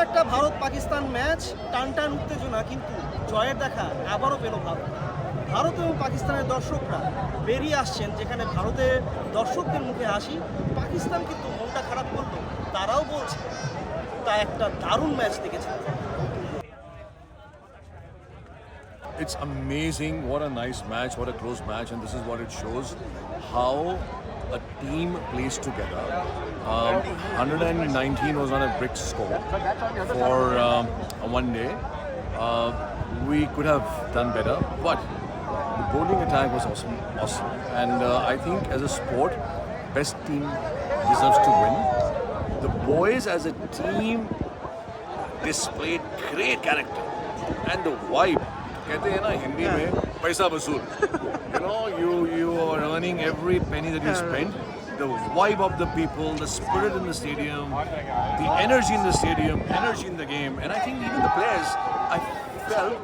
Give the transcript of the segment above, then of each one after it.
একটা ভারত পাকিস্তান ম্যাচ, টান উত্তেজনা, কিন্তু জয়ের দেখা আবারও পেল ভারত। ভারত এবং পাকিস্তানের দর্শকরা বেরিয়ে আসছেন, যেখানে ভারতের দর্শকদের মুখে হাসি, পাকিস্তান কিন্তু মনটা খারাপ করলো, তারাও বলছে তা একটা দারুণ ম্যাচ দেখেছে। It's amazing, what a nice match, what a close match, and this is what it shows how a team plays together. 119 was on a brick score for one day. We could have done better, but the bowling attack was awesome. And I think as a sport, best team deserves to win. The boys as a team displayed great character and the vibe. कहते हैं ना हिंदी में पैसा वसूल. You are earning every penny that you spend. The vibe of the people, the spirit in the stadium, the energy in the stadium, energy in the game, and I think even the players, I felt,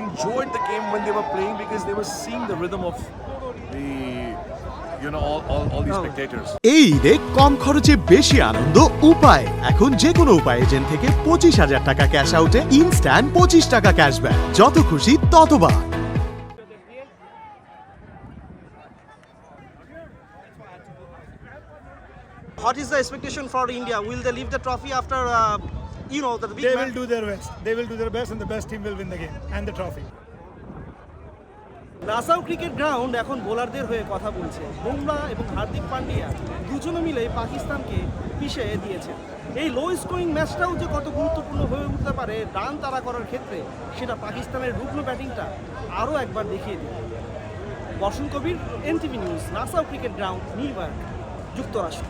enjoyed the game when they were playing because they were seeing the rhythm of the all these spectators. এই ঈদে কম খরচে বেশি আনন্দ উপায়। এখন যে কোনো উপায় agent থেকে 25,000 টাকা ক্যাশ আউটে ইনস্ট্যান্ট 25 টাকা ক্যাশব্যাক, যত খুশি ততবার। What is the expectation for India? Will they leave the trophy after the big They match? will do their best. They will do their best, and the best team will win the game and the trophy. Nassau cricket ground এখন বোলারদের হয়ে কথা বলছে। বুমরা এবং হার্দিক পান্ডিয়া দুজনে মিলে পাকিস্তানকে পিছিয়ে দিয়েছে। এই লো স্কোরিং ম্যাচটাও যে কত গুরুত্বপূর্ণ হয়ে উঠতে পারে রান তাড়া করার ক্ষেত্রে, সেটা পাকিস্তানের রুগ্ন ব্যাটিংটা আরও একবার দেখিয়ে দিল। বসন্ত কবির, NTV news, Nassau cricket ground, new York, যুক্তরাষ্ট্র।